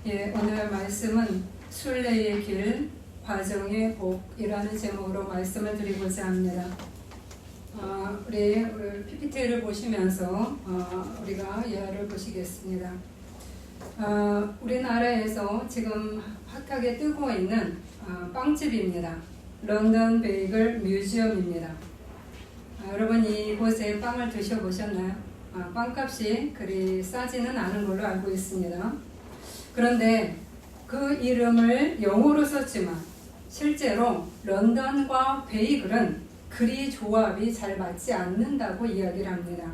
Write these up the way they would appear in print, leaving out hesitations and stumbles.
예, 오늘 말씀은 순례의 길, 과정의 복이라는 제목으로 말씀을 드리고자 합니다. 우리 PPT를 보시면서 우리가 이해를 보시겠습니다. 우리나라에서 지금 핫하게 뜨고 있는 빵집입니다. 런던 베이글 뮤지엄입니다. 여러분 이곳에 빵을 드셔보셨나요? 빵값이 그리 싸지는 않은 걸로 알고 있습니다. 그런데 그 이름을 영어로 썼지만 실제로 런던과 베이글은 그리 조합이 잘 맞지 않는다고 이야기를 합니다.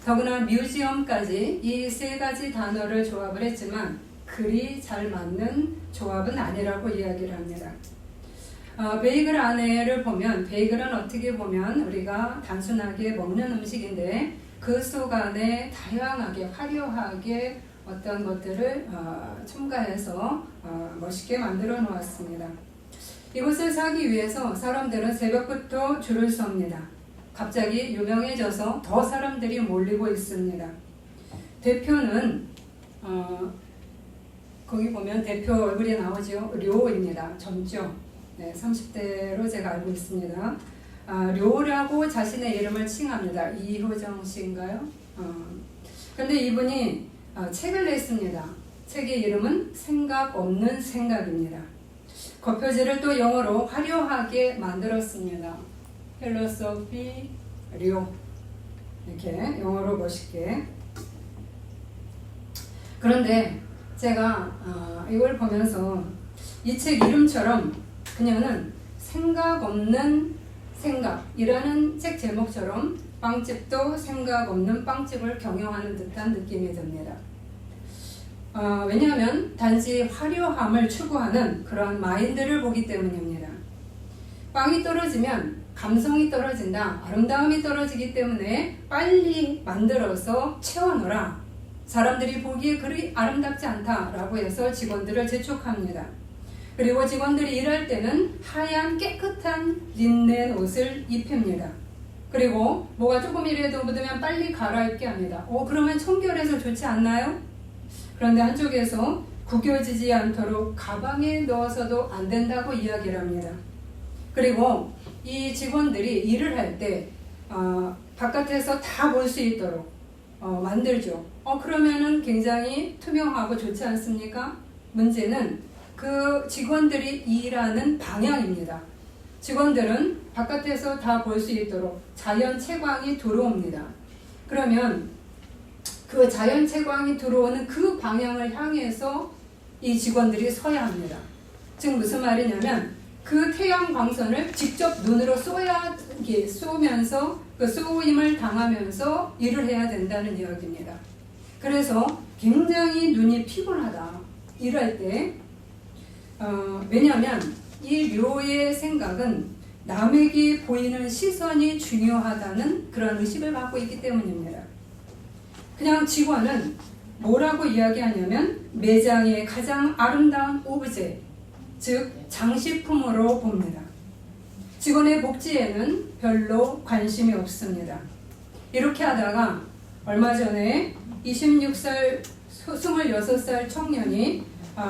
더구나 뮤지엄까지 이 세 가지 단어를 조합을 했지만 그리 잘 맞는 조합은 아니라고 이야기를 합니다. 베이글 안에를 보면 베이글은 어떻게 보면 우리가 단순하게 먹는 음식인데 그 속 안에 다양하게 화려하게 어떤 것들을 첨가해서 멋있게 만들어 놓았습니다. 이곳을 사기 위해서 사람들은 새벽부터 줄을 섭니다. 갑자기 유명해져서 더 사람들이 몰리고 있습니다. 대표는 거기 보면 대표 얼굴이 나오죠. 료입니다. 젊죠. 네, 30대로 제가 알고 있습니다. 료라고 자신의 이름을 칭합니다. 이효정 씨인가요? 그런데 이분이 책을 냈습니다. 책의 이름은 생각 없는 생각입니다. 겉표지를 또 영어로 화려하게 만들었습니다. 필로소피 료 이렇게 영어로 멋있게. 그런데 제가 이걸 보면서 이 책 이름처럼 그녀는 생각 없는 생각이라는 책 제목처럼 빵집도 생각 없는 빵집을 경영하는 듯한 느낌이 듭니다. 왜냐하면 단지 화려함을 추구하는 그런 마인드를 보기 때문입니다. 빵이 떨어지면 감성이 떨어진다, 아름다움이 떨어지기 때문에 빨리 만들어서 채워넣어라. 사람들이 보기에 그리 아름답지 않다라고 해서 직원들을 재촉합니다. 그리고 직원들이 일할 때는 하얀 깨끗한 린넨 옷을 입힙니다. 그리고 뭐가 조금이라도 묻으면 빨리 갈아입게 합니다. 그러면 청결해서 좋지 않나요? 그런데 한쪽에서 구겨지지 않도록 가방에 넣어서도 안 된다고 이야기를 합니다. 그리고 이 직원들이 일을 할 때 바깥에서 다 볼 수 있도록 만들죠. 그러면은 굉장히 투명하고 좋지 않습니까? 문제는 그 직원들이 일하는 방향입니다. 직원들은 바깥에서 다 볼 수 있도록 자연 채광이 들어옵니다. 그러면 그 자연 채광이 들어오는 그 방향을 향해서 이 직원들이 서야 합니다. 즉 무슨 말이냐면 그 태양 광선을 직접 눈으로 쏘면서 그 쏘임을 당하면서 일을 해야 된다는 이야기입니다. 그래서 굉장히 눈이 피곤하다. 일할 때 왜냐하면 이 료의 생각은 남에게 보이는 시선이 중요하다는 그런 의식을 갖고 있기 때문입니다. 그냥 직원은 뭐라고 이야기하냐면 매장의 가장 아름다운 오브제, 즉 장식품으로 봅니다. 직원의 복지에는 별로 관심이 없습니다. 이렇게 하다가 얼마 전에 26살 청년이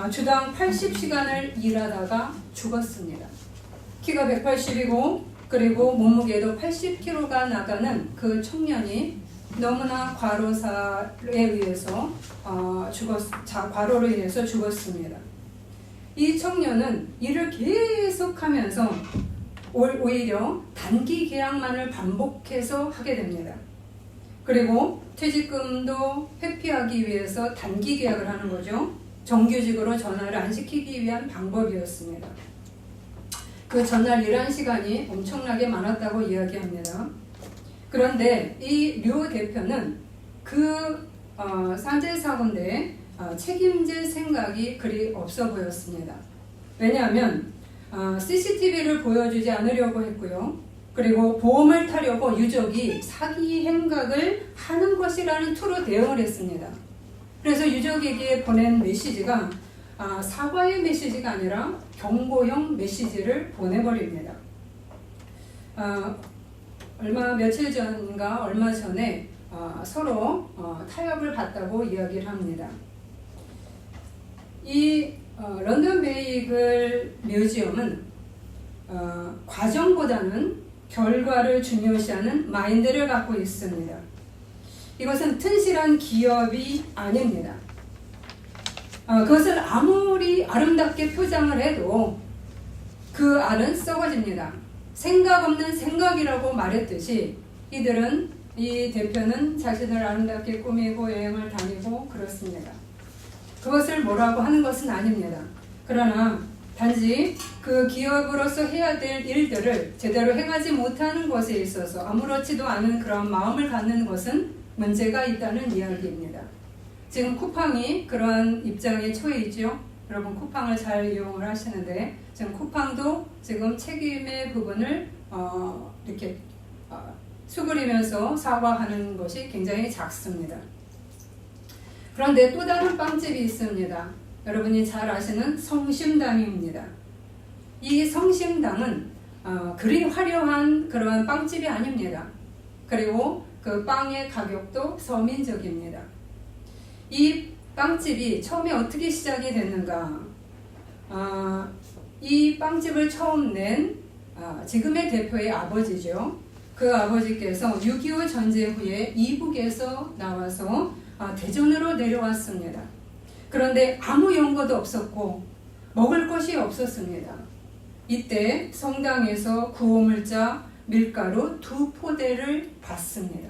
주당 80시간을 일하다가 죽었습니다. 키가 180이고 그리고 몸무게도 80kg가 나가는 그 청년이 너무나 과로사에 의해서 과로로 인해서 죽었습니다. 이 청년은 일을 계속하면서 오히려 단기 계약만을 반복해서 하게 됩니다. 그리고 퇴직금도 회피하기 위해서 단기 계약을 하는 거죠. 정규직으로 전화를 안 시키기 위한 방법이었습니다. 그 전날 일한 시간이 엄청나게 많았다고 이야기합니다. 그런데 이 료 대표는 그 산재 사고인데 책임질 생각이 그리 없어 보였습니다. 왜냐하면 CCTV를 보여주지 않으려고 했고요. 그리고 보험을 타려고 유족이 사기 행각을 하는 것이라는 투로 대응을 했습니다. 그래서 유족에게 보낸 메시지가 사과의 메시지가 아니라 경고형 메시지를 보내버립니다. 며칠 전인가 얼마 전에 서로 타협을 봤다고 이야기를 합니다. 런던 베이글 뮤지엄은 과정보다는 결과를 중요시하는 마인드를 갖고 있습니다. 이것은 튼실한 기업이 아닙니다. 그것을 아무리 아름답게 표장을 해도 그 알은 썩어집니다. 생각 없는 생각이라고 말했듯이 이 대표는 자신을 아름답게 꾸미고 여행을 다니고 그렇습니다. 그것을 뭐라고 하는 것은 아닙니다. 그러나 단지 그 기업으로서 해야 될 일들을 제대로 행하지 못하는 것에 있어서 아무렇지도 않은 그런 마음을 갖는 것은 문제가 있다는 이야기입니다. 지금 쿠팡이 그러한 입장에 처해 있죠. 여러분 쿠팡을 잘 이용을 하시는데 지금 쿠팡도 지금 책임의 부분을 이렇게 수그리면서 사과하는 것이 굉장히 작습니다. 그런데 또 다른 빵집이 있습니다. 여러분이 잘 아시는 성심당입니다. 이 성심당은 그리 화려한 그러한 빵집이 아닙니다. 그리고 그 빵의 가격도 서민적입니다. 이 빵집이 처음에 어떻게 시작이 됐는가? 이 빵집을 처음 낸 지금의 대표의 아버지죠. 그 아버지께서 6.25 전쟁 후에 이북에서 나와서 대전으로 내려왔습니다. 그런데 아무 연고도 없었고 먹을 것이 없었습니다. 이때 성당에서 구호물자 밀가루 2포대를 받습니다.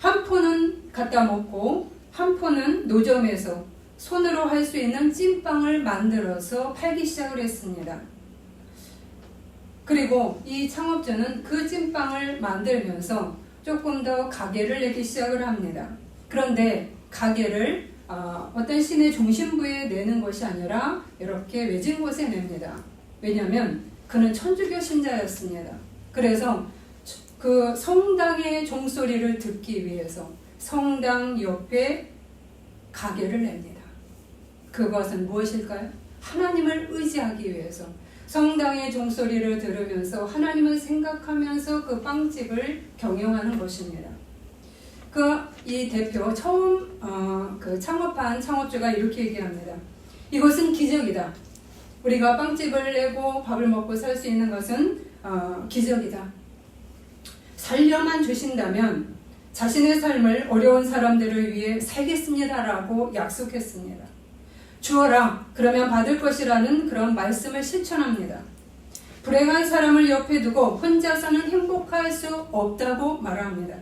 한 포는 갖다 먹고 한 포는 노점에서 손으로 할 수 있는 찐빵을 만들어서 팔기 시작을 했습니다. 그리고 이 창업자는 그 찐빵을 만들면서 조금 더 가게를 내기 시작을 합니다. 그런데 가게를 어떤 시내 중심부에 내는 것이 아니라 이렇게 외진 곳에 냅니다. 왜냐하면 그는 천주교 신자였습니다. 그래서 그 성당의 종소리를 듣기 위해서 성당 옆에 가게를 냅니다. 그것은 무엇일까요? 하나님을 의지하기 위해서 성당의 종소리를 들으면서 하나님을 생각하면서 그 빵집을 경영하는 것입니다. 이 대표 처음 창업한 창업주가 이렇게 얘기합니다. 이것은 기적이다. 우리가 빵집을 내고 밥을 먹고 살 수 있는 것은 기적이다. 살려만 주신다면 자신의 삶을 어려운 사람들을 위해 살겠습니다라고 약속했습니다. 주어라 그러면 받을 것이라는 그런 말씀을 실천합니다. 불행한 사람을 옆에 두고 혼자서는 행복할 수 없다고 말합니다.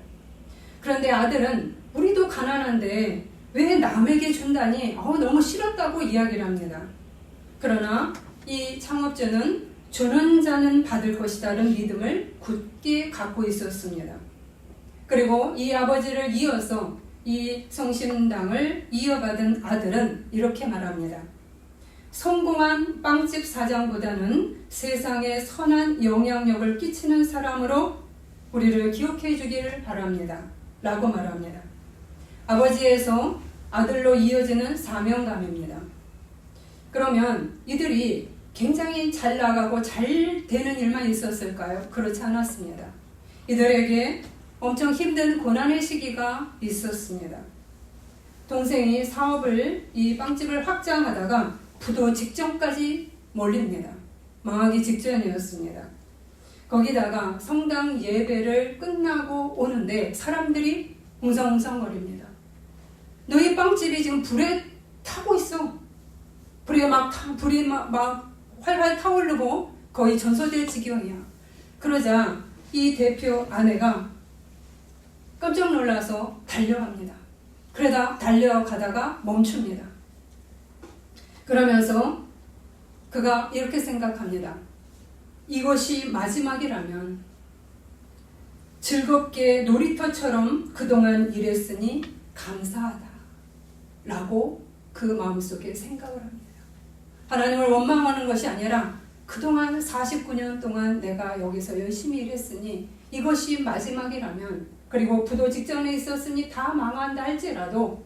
그런데 아들은 우리도 가난한데 왜 남에게 준다니 너무 싫었다고 이야기를 합니다. 그러나 이 창업주는 주는 자는 받을 것이라는 믿음을 굳게 갖고 있었습니다. 그리고 이 아버지를 이어서 이 성심당을 이어받은 아들은 이렇게 말합니다. 성공한 빵집 사장보다는 세상에 선한 영향력을 끼치는 사람으로 우리를 기억해 주길 바랍니다. 라고 말합니다. 아버지에서 아들로 이어지는 사명감입니다. 그러면 이들이 굉장히 잘 나가고 잘 되는 일만 있었을까요? 그렇지 않았습니다. 이들에게 엄청 힘든 고난의 시기가 있었습니다. 동생이 이 빵집을 확장하다가 부도 직전까지 몰립니다. 망하기 직전이었습니다. 거기다가 성당 예배를 끝나고 오는데 사람들이 웅성웅성거립니다. 너희 빵집이 지금 불에 타고 있어. 불이 막 활활 타오르고 거의 전소될 지경이야. 그러자 이 대표 아내가 깜짝 놀라서 달려갑니다. 그러다 달려가다가 멈춥니다. 그러면서 그가 이렇게 생각합니다. 이것이 마지막이라면 즐겁게 놀이터처럼 그동안 일했으니 감사하다 라고 그 마음속에 생각을 합니다. 하나님을 원망하는 것이 아니라 그동안 49년 동안 내가 여기서 열심히 일했으니 이것이 마지막이라면 그리고 부도 직전에 있었으니 다 망한다 할지라도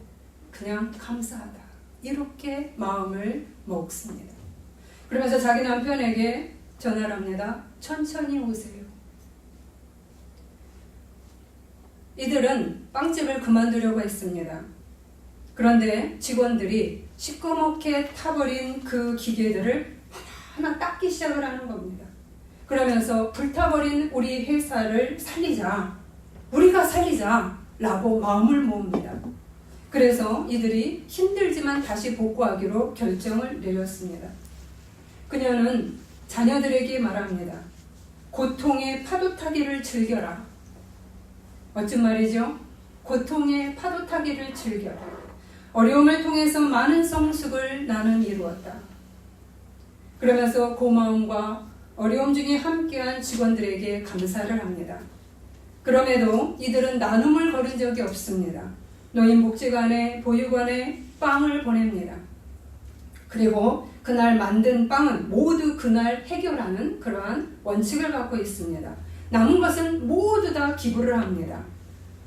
그냥 감사하다 이렇게 마음을 먹습니다. 그러면서 자기 남편에게 전화를 합니다. 천천히 오세요. 이들은 빵집을 그만두려고 했습니다. 그런데 직원들이 시꺼멓게 타버린 그 기계들을 하나하나 닦기 시작을 하는 겁니다. 그러면서 불타버린 우리 회사를 살리자, 우리가 살리자 라고 마음을 모읍니다. 그래서 이들이 힘들지만 다시 복구하기로 결정을 내렸습니다. 그녀는 자녀들에게 말합니다. 고통의 파도 타기를 즐겨라. 멋진 말이죠? 고통의 파도 타기를 즐겨라. 어려움을 통해서 많은 성숙을 나는 이루었다. 그러면서 고마움과 어려움 중에 함께한 직원들에게 감사를 합니다. 그럼에도 이들은 나눔을 거른 적이 없습니다. 노인복지관에, 보육원에 빵을 보냅니다. 그리고 그날 만든 빵은 모두 그날 해결하는 그러한 원칙을 갖고 있습니다. 남은 것은 모두 다 기부를 합니다.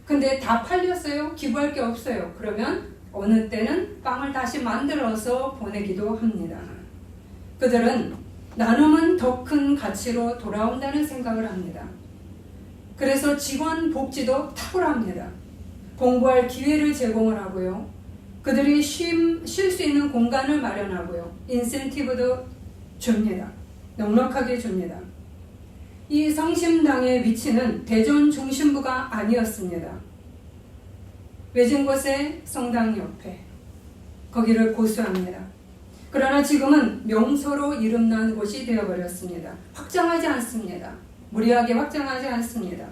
근데 다 팔렸어요? 기부할 게 없어요. 그러면 어느 때는 빵을 다시 만들어서 보내기도 합니다. 그들은 나눔은 더 큰 가치로 돌아온다는 생각을 합니다. 그래서 직원 복지도 탁월합니다. 공부할 기회를 제공을 하고요. 그들이 쉴 수 있는 공간을 마련하고요. 인센티브도 줍니다. 넉넉하게 줍니다. 이 성심당의 위치는 대전 중심부가 아니었습니다. 외진 곳의 성당 옆에 거기를 고수합니다. 그러나 지금은 명소로 이름난 곳이 되어버렸습니다. 확장하지 않습니다. 무리하게 확장하지 않습니다.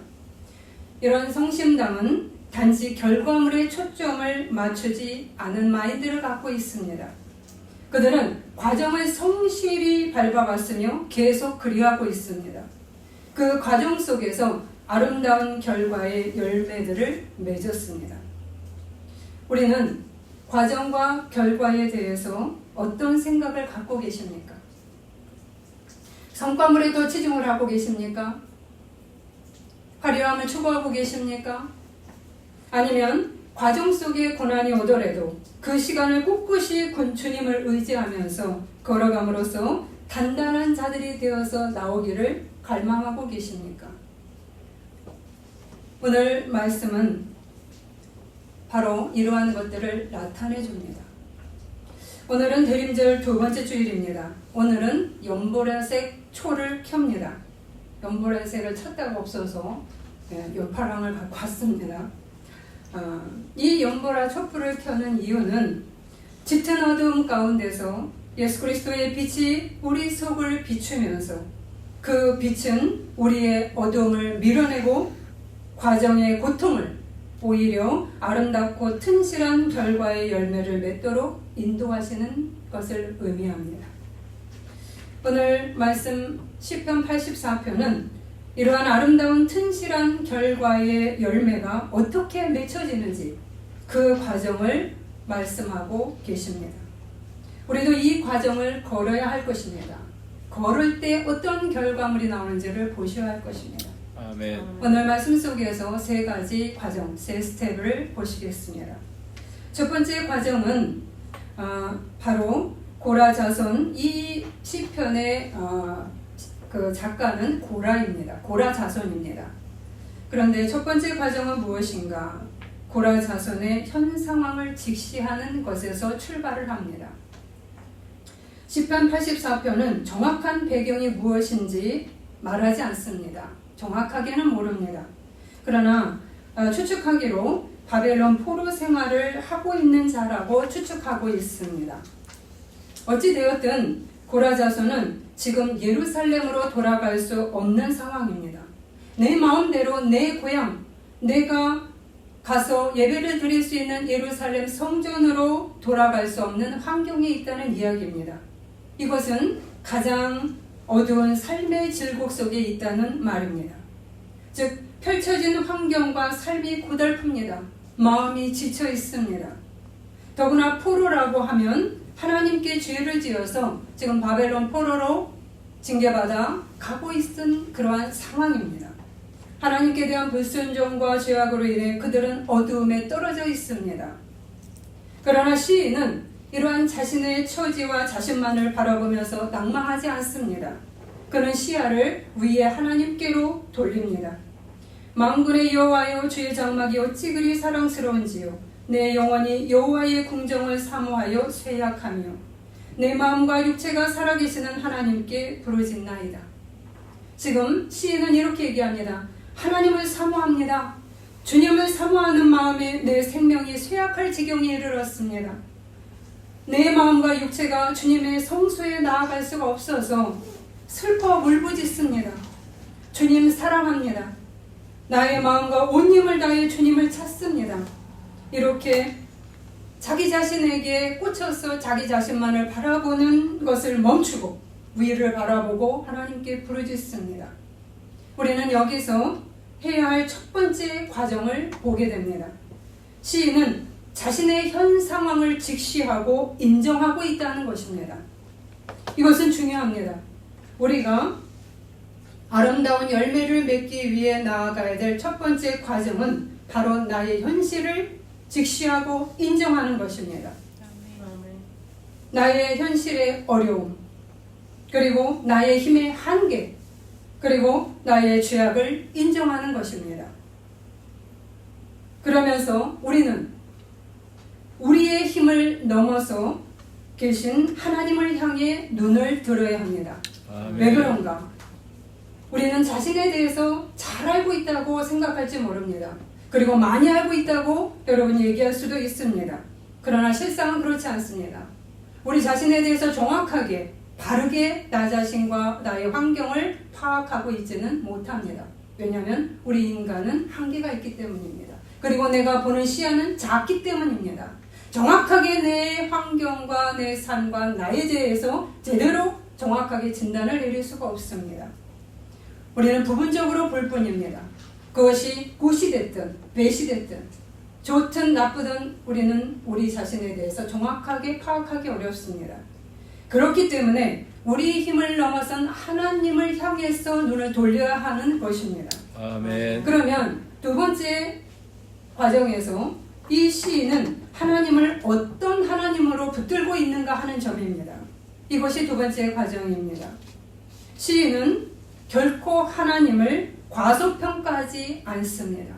이런 성심당은 단지 결과물에 초점을 맞추지 않은 마인드를 갖고 있습니다. 그들은 과정을 성실히 밟아왔으며 계속 그리하고 있습니다. 그 과정 속에서 아름다운 결과의 열매들을 맺었습니다. 우리는 과정과 결과에 대해서 어떤 생각을 갖고 계십니까? 성과물에 더 치중을 하고 계십니까? 화려함을 추구하고 계십니까? 아니면 과정 속에 고난이 오더라도 그 시간을 꿋꿋이 주님을 의지하면서 걸어감으로써 단단한 자들이 되어서 나오기를 갈망하고 계십니까? 오늘 말씀은 바로 이러한 것들을 나타내 줍니다. 오늘은 대림절 두 번째 주일입니다. 오늘은 연보라색 초를 켭니다. 연보라색을 찾다가 없어서 요파랑을 갖고 왔습니다. 이 연보라 촛불을 켜는 이유는 짙은 어두움 가운데서 예수 그리스도의 빛이 우리 속을 비추면서 그 빛은 우리의 어두움을 밀어내고 과정의 고통을 오히려 아름답고 튼실한 결과의 열매를 맺도록 인도하시는 것을 의미합니다. 오늘 말씀 시편 84편은 이러한 아름다운 튼실한 결과의 열매가 어떻게 맺혀지는지 그 과정을 말씀하고 계십니다. 우리도 이 과정을 걸어야 할 것입니다. 걸을 때 어떤 결과물이 나오는지를 보셔야 할 것입니다. 아멘. 오늘 말씀 속에서 세 가지 과정, 세 스텝을 보시겠습니다. 첫 번째 과정은 바로 고라 자손, 이 시편의 그 작가는 고라입니다. 고라 자손입니다. 그런데 첫 번째 과정은 무엇인가? 고라 자손의 현 상황을 직시하는 것에서 출발을 합니다. 시편 84편은 정확한 배경이 무엇인지 말하지 않습니다. 정확하게는 모릅니다. 그러나 추측하기로 바벨론 포로 생활을 하고 있는 자라고 추측하고 있습니다. 어찌되었든 고라 자손은 지금 예루살렘으로 돌아갈 수 없는 상황입니다. 내 마음대로 내 고향, 내가 가서 예배를 드릴 수 있는 예루살렘 성전으로 돌아갈 수 없는 환경에 있다는 이야기입니다. 이것은 가장 어두운 삶의 질곡 속에 있다는 말입니다. 즉 펼쳐진 환경과 삶이 고달픕니다. 마음이 지쳐 있습니다. 더구나 포로라고 하면 하나님께 죄를 지어서 지금 바벨론 포로로 징계받아 가고 있는 그러한 상황입니다. 하나님께 대한 불순종과 죄악으로 인해 그들은 어두움에 떨어져 있습니다. 그러나 시인은 이러한 자신의 처지와 자신만을 바라보면서 낭망하지 않습니다. 그는 시야를 위에 하나님께로 돌립니다. 만군의 여호와여, 주의 장막이 어찌 그리 사랑스러운지요. 내 영혼이 여호와의 궁정을 사모하여 쇠약하며 내 마음과 육체가 살아계시는 하나님께 부르짖나이다. 지금 시인은 이렇게 얘기합니다. 하나님을 사모합니다. 주님을 사모하는 마음에 내 생명이 쇠약할 지경에 이르렀습니다. 내 마음과 육체가 주님의 성소에 나아갈 수가 없어서 슬퍼 울부짖습니다. 주님 사랑합니다. 나의 마음과 온 힘을 다해 주님을 찾습니다. 이렇게 자기 자신에게 꽂혀서 자기 자신만을 바라보는 것을 멈추고 위를 바라보고 하나님께 부르짖습니다. 우리는 여기서 해야 할 첫 번째 과정을 보게 됩니다. 시인은 자신의 현 상황을 직시하고 인정하고 있다는 것입니다. 이것은 중요합니다. 우리가 아름다운 열매를 맺기 위해 나아가야 될 첫 번째 과정은 바로 나의 현실을 직시하고 인정하는 것입니다. 나의 현실의 어려움, 그리고 나의 힘의 한계, 그리고 나의 죄악을 인정하는 것입니다. 그러면서 우리는 우리의 힘을 넘어서 계신 하나님을 향해 눈을 들어야 합니다. 아멘. 왜 그런가? 우리는 자신에 대해서 잘 알고 있다고 생각할지 모릅니다. 그리고 많이 알고 있다고 여러분이 얘기할 수도 있습니다. 그러나 실상은 그렇지 않습니다. 우리 자신에 대해서 정확하게 바르게 나 자신과 나의 환경을 파악하고 있지는 못합니다. 왜냐하면 우리 인간은 한계가 있기 때문입니다. 그리고 내가 보는 시야는 작기 때문입니다. 정확하게 내 환경과 내 삶과 나에 대해서 제대로 정확하게 진단을 내릴 수가 없습니다. 우리는 부분적으로 볼 뿐입니다. 그것이 굿이 됐든 배시 됐든 좋든 나쁘든 우리는 우리 자신에 대해서 정확하게 파악하기 어렵습니다. 그렇기 때문에 우리의 힘을 넘어선 하나님을 향해서 눈을 돌려야 하는 것입니다. 아멘. 그러면 두 번째 과정에서 이 시인은 하나님을 어떤 하나님으로 붙들고 있는가 하는 점입니다. 이것이 두 번째 과정입니다. 시인은 결코 하나님을 과소평가하지 않습니다.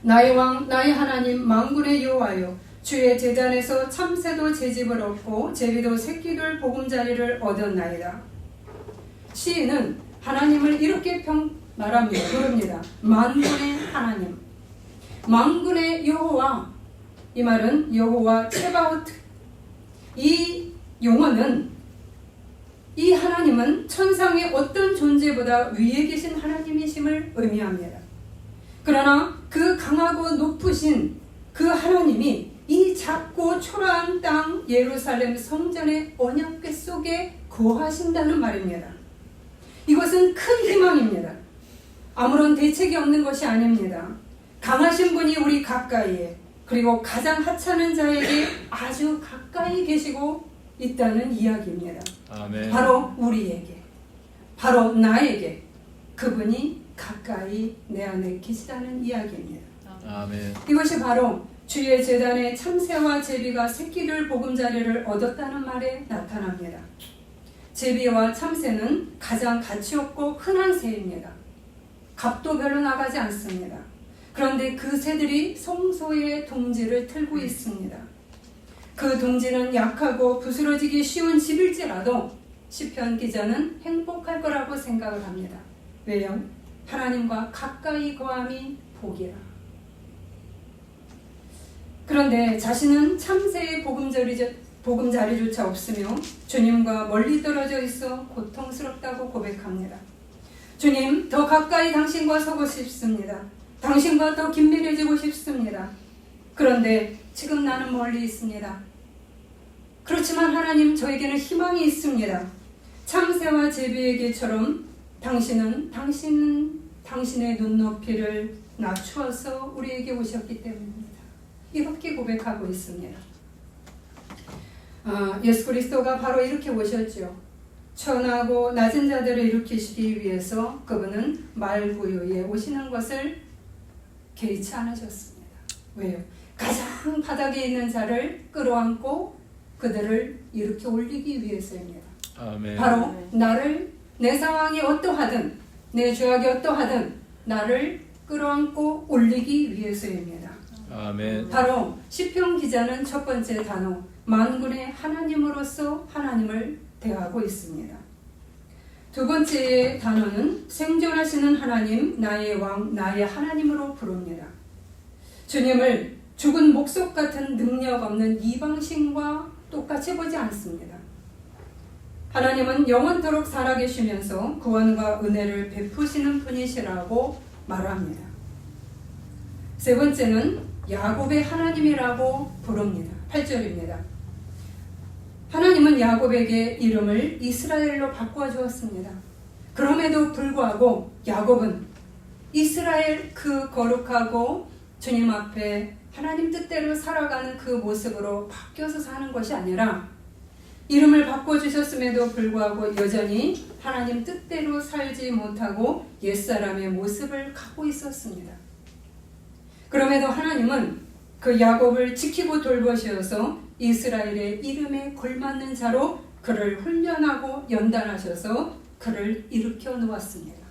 나의 왕, 나의 하나님, 만군의 여호와여, 주의 제단에서 참새도 제집을 얻고 제비도 새끼들 보금자리를 얻었나이다. 시인은 하나님을 이렇게 말합니다. 부릅니다. 만군의 하나님, 만군의 여호와. 이 말은 여호와 체바오트. 이 용어는 이 하나님은 천상의 어떤 존재보다 위에 계신 하나님이심을 의미합니다. 그러나 그 강하고 높으신 그 하나님이 이 작고 초라한 땅 예루살렘 성전의 언약궤 속에 거하신다는 말입니다. 이것은 큰 희망입니다. 아무런 대책이 없는 것이 아닙니다. 강하신 분이 우리 가까이에, 그리고 가장 하찮은 자에게 아주 가까이 계시고 있다는 이야기입니다. 아멘. 바로 우리에게, 바로 나에게 그분이 가까이 내 안에 계시다는 이야기입니다. 아멘. 이것이 바로 주의 제단에 참새와 제비가 새끼들 보금자리를 얻었다는 말에 나타납니다. 제비와 참새는 가장 가치 없고 흔한 새입니다. 값도 별로 나가지 않습니다. 그런데 그 새들이 성소의 둥지를 틀고 있습니다. 그 둥지는 약하고 부스러지기 쉬운 집일지라도 시편 기자는 행복할 거라고 생각을 합니다. 왜요? 하나님과 가까이 거함이 복이라. 그런데 자신은 참새의 보금자리조차 없으며 주님과 멀리 떨어져 있어 고통스럽다고 고백합니다. 주님, 더 가까이 당신과 서고 싶습니다. 당신과 더 긴밀해지고 싶습니다. 그런데 지금 나는 멀리 있습니다. 그렇지만 하나님, 저에게는 희망이 있습니다. 참새와 제비에게처럼 당신은 당신의 눈높이를 낮추어서 우리에게 오셨기 때문입니다. 이렇게 고백하고 있습니다. 예수 그리스도가 바로 이렇게 오셨죠. 천하고 낮은 자들을 일으키시기 위해서 그분은 말구유에 오시는 것을 개의치 않으셨습니다. 왜요? 가장 바닥에 있는 자를 끌어안고 그들을 일으켜 올리기 위해서입니다. 아멘. 바로 나를, 내 상황이 어떠하든 내 죄악이 어떠하든 나를 끌어안고 올리기 위해서입니다. 아멘. 바로 시편 기자는 첫 번째 단어 만군의 하나님으로서 하나님을 대하고 있습니다. 두 번째 단어는 생존하시는 하나님, 나의 왕, 나의 하나님으로 부릅니다. 주님을 죽은 목석 같은 능력 없는 이방신과 똑같이 보지 않습니다. 하나님은 영원토록 살아계시면서 구원과 은혜를 베푸시는 분이시라고 말합니다. 세 번째는 야곱의 하나님이라고 부릅니다. 8절입니다. 하나님은 야곱에게 이름을 이스라엘로 바꿔주었습니다. 그럼에도 불구하고 야곱은 이스라엘 그 거룩하고 주님 앞에 하나님 뜻대로 살아가는 그 모습으로 바뀌어서 사는 것이 아니라 이름을 바꿔주셨음에도 불구하고 여전히 하나님 뜻대로 살지 못하고 옛사람의 모습을 갖고 있었습니다. 그럼에도 하나님은 그 야곱을 지키고 돌보셔서 이스라엘의 이름에 걸맞는 자로 그를 훈련하고 연단하셔서 그를 일으켜 놓았습니다.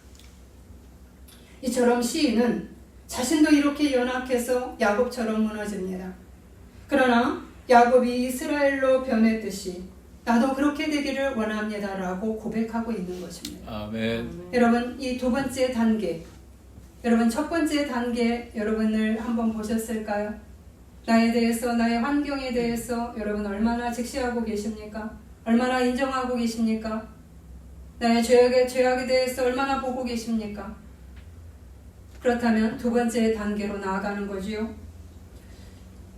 이처럼 시인은 자신도 이렇게 연약해서 야곱처럼 무너집니다. 그러나 야곱이 이스라엘로 변했듯이 나도 그렇게 되기를 원합니다 라고 고백하고 있는 것입니다. 아멘. 여러분 이 두 번째 단계, 여러분 첫 번째 단계 여러분을 한번 보셨을까요? 나에 대해서, 나의 환경에 대해서 여러분 얼마나 직시하고 계십니까? 얼마나 인정하고 계십니까? 나의 죄악에 대해서 얼마나 보고 계십니까? 그렇다면 두 번째 단계로 나아가는 거지요.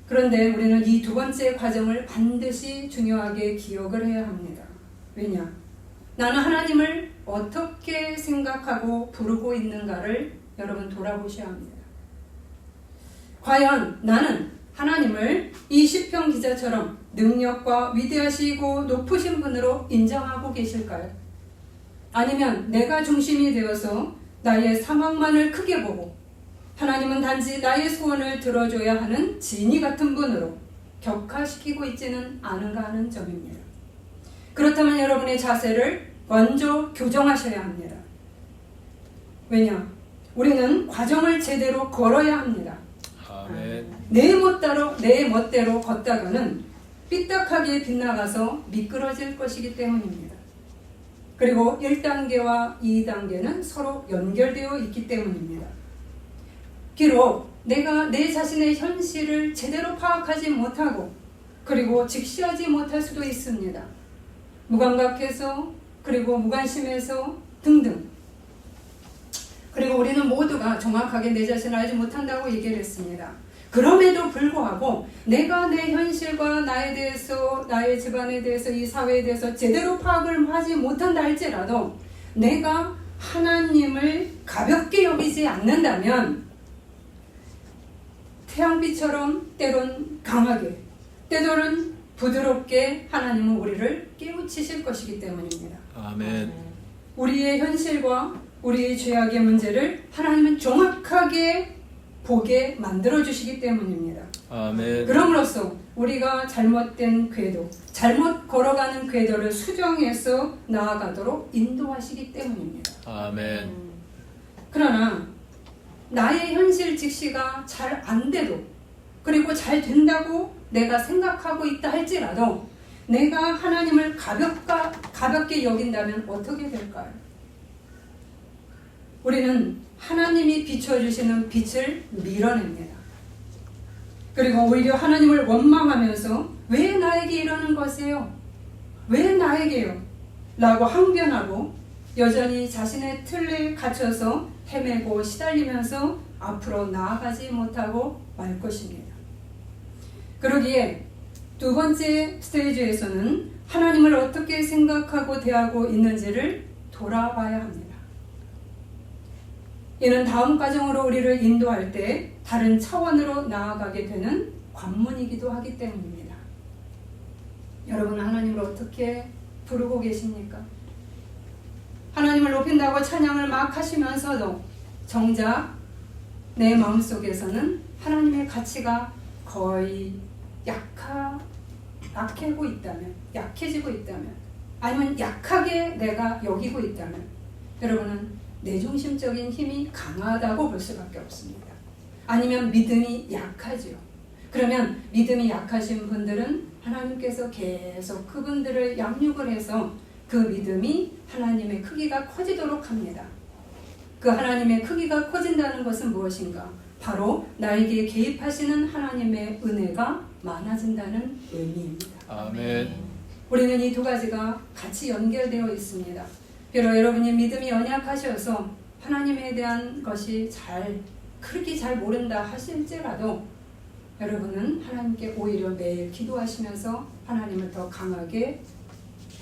그런데 우리는 이 두 번째 과정을 반드시 중요하게 기억을 해야 합니다. 왜냐? 나는 하나님을 어떻게 생각하고 부르고 있는가를 여러분 돌아보셔야 합니다. 과연 나는 하나님을 이 시편 기자처럼 능력과 위대하시고 높으신 분으로 인정하고 계실까요? 아니면 내가 중심이 되어서 나의 상황만을 크게 보고 하나님은 단지 나의 소원을 들어줘야 하는 진이 같은 분으로 격화시키고 있지는 않은가 하는 점입니다. 그렇다면 여러분의 자세를 먼저 교정하셔야 합니다. 왜냐? 우리는 과정을 제대로 걸어야 합니다. 아멘. 내 멋대로 걷다가는 삐딱하게 빗나가서 미끄러질 것이기 때문입니다. 그리고 1단계와 2단계는 서로 연결되어 있기 때문입니다. 비록 내가 내 자신의 현실을 제대로 파악하지 못하고 그리고 직시하지 못할 수도 있습니다. 무감각해서 그리고 무관심해서 등등. 그리고 우리는 모두가 정확하게 내 자신을 알지 못한다고 얘기를 했습니다. 그럼에도 불구하고 내가 내 현실과 나에 대해서, 나의 집안에 대해서, 이 사회에 대해서 제대로 파악을 하지 못한다 할지라도 내가 하나님을 가볍게 여기지 않는다면 태양빛처럼 때론 강하게, 때로는 부드럽게 하나님은 우리를 깨우치실 것이기 때문입니다. 아멘. 우리의 현실과 우리의 죄악의 문제를 하나님은 정확하게 보게 만들어주시기 때문입니다. 아멘. 그럼으로써 우리가 잘못된 궤도, 잘못 걸어가는 궤도를 수정해서 나아가도록 인도하시기 때문입니다. 아멘. 그러나 나의 현실 직시가 잘 안 돼도 그리고 잘 된다고 내가 생각하고 있다 할지라도 내가 하나님을 가볍게 여긴다면 어떻게 될까요? 우리는 하나님이 비춰주시는 빛을 밀어냅니다. 그리고 오히려 하나님을 원망하면서 왜 나에게 이러는 것이에요? 왜 나에게요? 라고 항변하고 여전히 자신의 틀에 갇혀서 헤매고 시달리면서 앞으로 나아가지 못하고 말 것입니다. 그러기에 두 번째 스테이지에서는 하나님을 어떻게 생각하고 대하고 있는지를 돌아봐야 합니다. 이는 다음 과정으로 우리를 인도할 때 다른 차원으로 나아가게 되는 관문이기도 하기 때문입니다. 여러분은 하나님을 어떻게 부르고 계십니까? 하나님을 높인다고 찬양을 막 하시면서도 정작 내 마음속에서는 하나님의 가치가 거의 약해지고 있다면 아니면 약하게 내가 여기고 있다면 여러분은 내중심적인 힘이 강하다고 볼 수밖에 없습니다. 아니면 믿음이 약하죠. 그러면 믿음이 약하신 분들은 하나님께서 계속 그분들을 양육을 해서 그 믿음이 하나님의 크기가 커지도록 합니다. 그 하나님의 크기가 커진다는 것은 무엇인가? 바로 나에게 개입하시는 하나님의 은혜가 많아진다는 의미입니다. 아멘. 우리는 이 두 가지가 같이 연결되어 있습니다. 비록 여러분이 믿음이 연약하셔서 하나님에 대한 것이 그렇게 잘 모른다 하실지라도 여러분은 하나님께 오히려 매일 기도하시면서 하나님을 더 강하게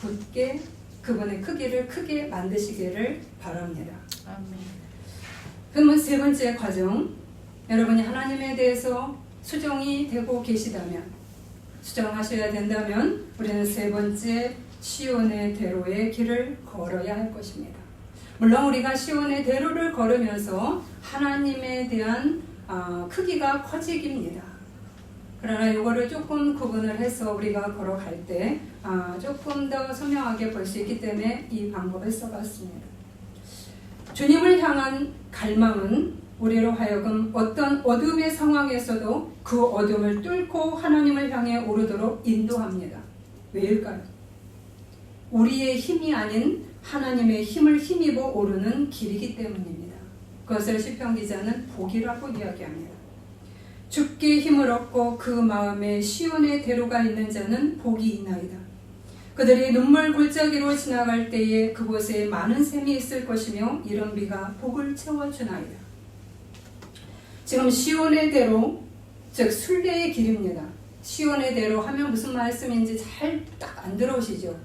굳게 그분의 크기를 크게 만드시기를 바랍니다. 아멘. 그러면 세 번째 과정, 여러분이 하나님에 대해서 수정이 되고 계시다면, 수정하셔야 된다면 우리는 세 번째 시온의 대로의 길을 걸어야 할 것입니다. 물론 우리가 시온의 대로를 걸으면서 하나님에 대한 크기가 커지깁니다. 그러나 이거를 조금 구분을 해서 우리가 걸어갈 때 조금 더 선명하게 볼 수 있기 때문에 이 방법을 써봤습니다. 주님을 향한 갈망은 우리로 하여금 어떤 어둠의 상황에서도 그 어둠을 뚫고 하나님을 향해 오르도록 인도합니다. 왜일까요? 우리의 힘이 아닌 하나님의 힘을 힘입어 오르는 길이기 때문입니다. 그것을 시편 기자는 복이라고 이야기합니다. 주께 힘을 얻고 그 마음에 시온의 대로가 있는 자는 복이 있나이다. 그들이 눈물 골짜기로 지나갈 때에 그곳에 많은 샘이 있을 것이며 이른 비가 복을 채워주나이다. 지금 시온의 대로, 즉 순례의 길입니다. 시온의 대로 하면 무슨 말씀인지 잘 딱 안 들어오시죠?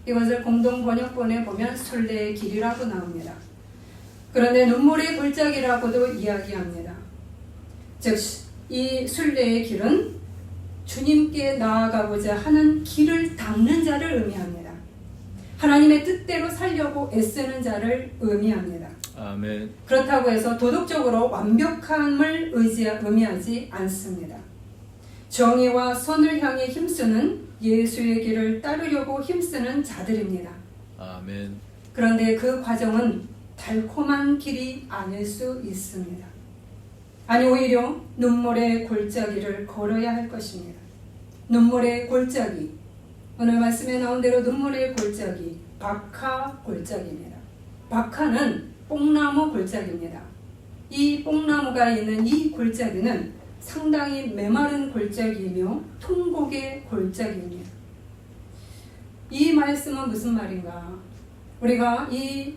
이것을 공동 번역본에 보면 순례의 길이라고 나옵니다. 그런데 눈물의 골짜기라고도 이야기합니다. 즉 이 순례의 길은 주님께 나아가고자 하는 길을 닦는 자를 의미합니다. 하나님의 뜻대로 살려고 애쓰는 자를 의미합니다. 아멘. 그렇다고 해서 도덕적으로 완벽함을 의미하지 않습니다. 정의와 선을 향해 힘쓰는 예수의 길을 따르려고 힘쓰는 자들입니다. 아멘. 그런데 그 과정은 달콤한 길이 아닐 수 있습니다. 아니 오히려 눈물의 골짜기를 걸어야 할 것입니다. 눈물의 골짜기, 오늘 말씀에 나온 대로 눈물의 골짜기, 박하 골짜기입니다. 박하는 뽕나무 골짜기입니다. 이 뽕나무가 있는 이 골짜기는 상당히 메마른 골짜기이며 통곡의 골짜기입니다. 이 말씀은 무슨 말인가? 우리가 이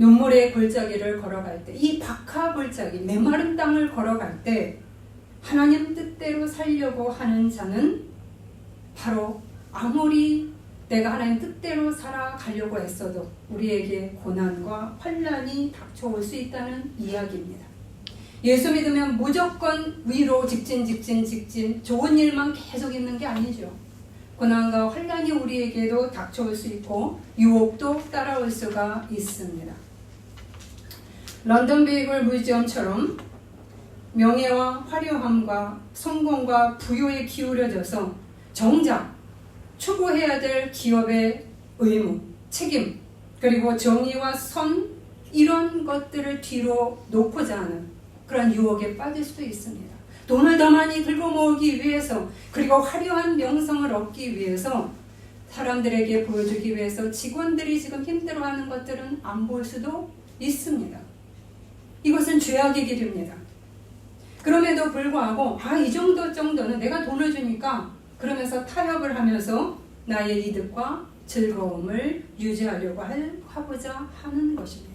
눈물의 골짜기를 걸어갈 때, 이 박하 골짜기, 메마른 땅을 걸어갈 때 하나님 뜻대로 살려고 하는 자는 바로 아무리 내가 하나님 뜻대로 살아가려고 했어도 우리에게 고난과 환난이 닥쳐올 수 있다는 이야기입니다. 예수 믿으면 무조건 위로 직진 좋은 일만 계속 있는 게 아니죠. 고난과 환난이 우리에게도 닥쳐올 수 있고 유혹도 따라올 수가 있습니다. 런던 베이글 뮤지엄처럼 명예와 화려함과 성공과 부요에 기울여져서 정작 추구해야 될 기업의 의무, 책임, 그리고 정의와 선 이런 것들을 뒤로 놓고자 하는 그런 유혹에 빠질 수도 있습니다. 돈을 더 많이 들고 모으기 위해서, 그리고 화려한 명성을 얻기 위해서, 사람들에게 보여주기 위해서 직원들이 지금 힘들어하는 것들은 안 볼 수도 있습니다. 이것은 죄악의 길입니다. 그럼에도 불구하고 이 정도는 내가 돈을 주니까 그러면서 타협을 하면서 나의 이득과 즐거움을 유지하려고 하고자 하는 것입니다.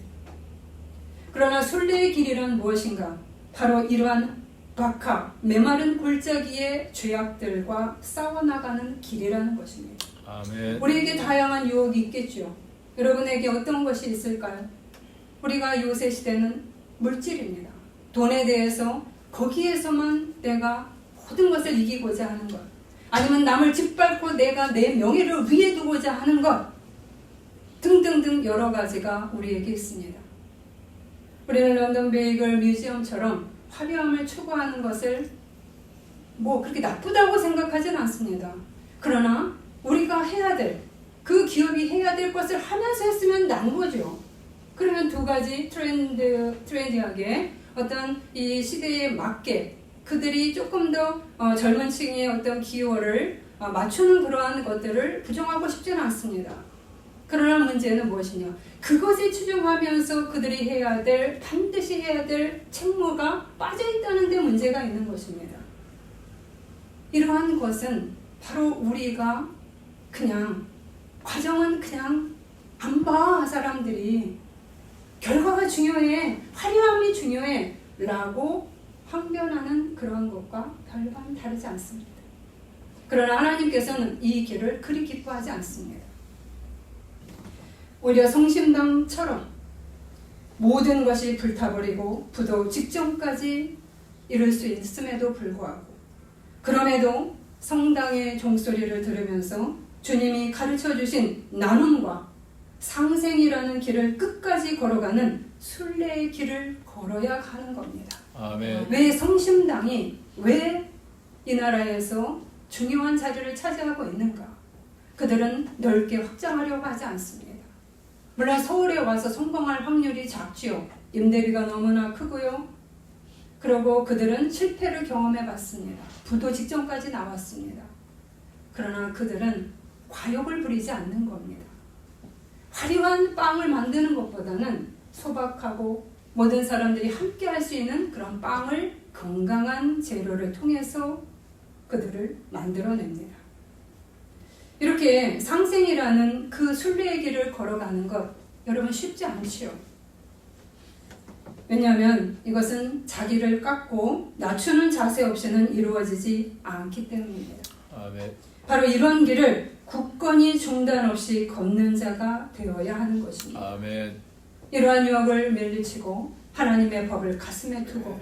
그러나 순례의 길이란 무엇인가? 바로 이러한 박하, 메마른 골짜기의 죄악들과 싸워나가는 길이라는 것입니다. 아멘. 우리에게 다양한 유혹이 있겠죠. 여러분에게 어떤 것이 있을까요? 우리가 요새 시대는 물질입니다. 돈에 대해서 거기에서만 내가 모든 것을 이기고자 하는 것, 아니면 남을 짓밟고 내가 내 명예를 위에 두고자 하는 것 등등등 여러 가지가 우리에게 있습니다. 우리는 런던 베이글 뮤지엄처럼 화려함을 추구하는 것을 그렇게 나쁘다고 생각하지는 않습니다. 그러나 우리가 해야 될, 그 기업이 해야 될 것을 하면서 했으면 난 거죠. 그러면 두 가지 트렌디하게 어떤 이 시대에 맞게 그들이 조금 더 젊은 층의 어떤 기호를 맞추는 그러한 것들을 부정하고 싶지는 않습니다. 그러나 문제는 무엇이냐? 그것에 추종하면서 그들이 반드시 해야 될 책무가 빠져있다는 데 문제가 있는 것입니다. 이러한 것은 바로 우리가 그냥 과정은 그냥 안 봐, 사람들이. 결과가 중요해, 화려함이 중요해 라고 항변하는 그런 것과 별반 다르지 않습니다. 그러나 하나님께서는 이 길을 그리 기뻐하지 않습니다. 오히려 성심당처럼 모든 것이 불타버리고 부도 직전까지 이룰 수 있음에도 불구하고, 그럼에도 성당의 종소리를 들으면서 주님이 가르쳐 주신 나눔과 상생이라는 길을 끝까지 걸어가는 순례의 길을 걸어야 하는 겁니다. 아멘. 왜 성심당이 왜 이 나라에서 중요한 자리를 차지하고 있는가? 그들은 넓게 확장하려고 하지 않습니다. 물론 서울에 와서 성공할 확률이 작지요. 임대비가 너무나 크고요. 그리고 그들은 실패를 경험해 봤습니다. 부도 직전까지 나왔습니다. 그러나 그들은 과욕을 부리지 않는 겁니다. 화려한 빵을 만드는 것보다는 소박하고 모든 사람들이 함께 할 수 있는 그런 빵을 건강한 재료를 통해서 그들을 만들어냅니다. 이렇게 상생이라는 그 순례의 길을 걸어가는 것, 여러분 쉽지 않지요. 왜냐하면 이것은 자기를 깎고 낮추는 자세 없이는 이루어지지 않기 때문입니다. 아멘. 바로 이런 길을 굳건히 중단 없이 걷는 자가 되어야 하는 것입니다. 아멘. 이러한 유혹을 물리치고 하나님의 법을 가슴에 두고,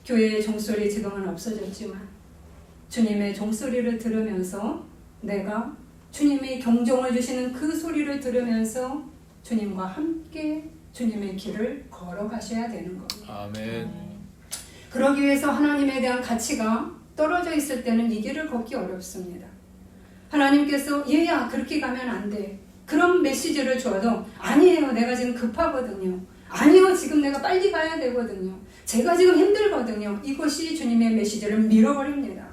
교회의 종소리 지금은 없어졌지만 주님의 종소리를 들으면서 내가 주님이 경종을 주시는 그 소리를 들으면서 주님과 함께 주님의 길을 걸어가셔야 되는 겁니다. 아멘. 그러기 위해서 하나님에 대한 가치가 떨어져 있을 때는 이 길을 걷기 어렵습니다. 하나님께서 얘야 그렇게 가면 안 돼, 그런 메시지를 줘도 아니에요, 내가 지금 급하거든요, 아니요 지금 내가 빨리 가야 되거든요, 제가 지금 힘들거든요, 이것이 주님의 메시지를 밀어버립니다.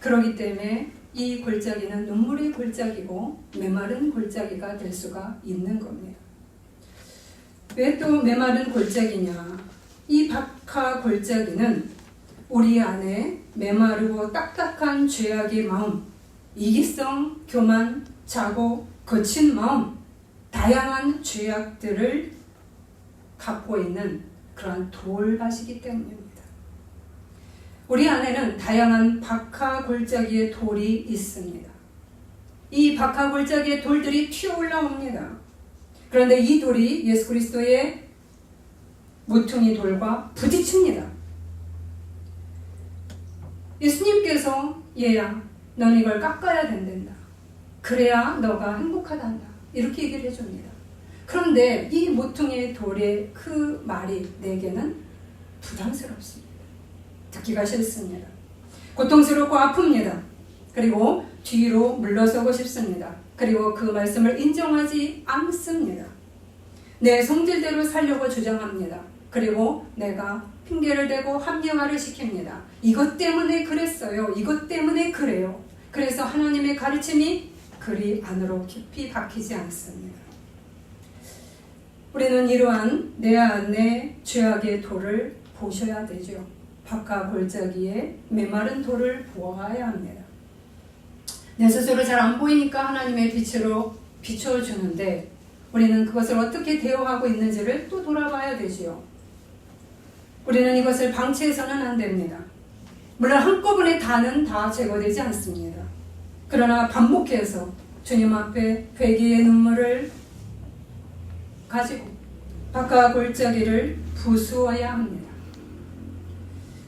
그렇기 때문에 이 골짜기는 눈물의 골짜기고 메마른 골짜기가 될 수가 있는 겁니다. 왜 또 메마른 골짜기냐? 이 박하 골짜기는 우리 안에 메마르고 딱딱한 죄악의 마음, 이기성, 교만, 자고, 거친 마음, 다양한 죄악들을 갖고 있는 그러한 돌밭이기 때문입니다. 우리 안에는 다양한 박하 골짜기의 돌이 있습니다. 이 박하 골짜기의 돌들이 튀어 올라옵니다. 그런데 이 돌이 예수 그리스도의 모퉁이 돌과 부딪힙니다. 예수님께서 얘야 넌 이걸 깎아야 된단다, 그래야 너가 행복하단다, 이렇게 얘기를 해줍니다. 그런데 이 모퉁이의 돌의 그 말이 내게는 부담스럽습니다. 듣기가 싫습니다. 고통스럽고 아픕니다. 그리고 뒤로 물러서고 싶습니다. 그리고 그 말씀을 인정하지 않습니다. 내 성질대로 살려고 주장합니다. 그리고 내가 핑계를 대고 합리화를 시킵니다. 이것 때문에 그랬어요, 이것 때문에 그래요. 그래서 하나님의 가르침이 그리 안으로 깊이 박히지 않습니다. 우리는 이러한 내 안의 죄악의 돌을 보셔야 되죠. 박하 골짜기에 메마른 돌을 보아야 합니다. 내 스스로 잘 안 보이니까 하나님의 빛으로 비춰주는데 우리는 그것을 어떻게 대응하고 있는지를 또 돌아봐야 되지요. 우리는 이것을 방치해서는 안 됩니다. 물론 한꺼번에 다는 다 제거되지 않습니다. 그러나 반복해서 주님 앞에 회개의 눈물을 가지고 박하 골짜기를 부수어야 합니다.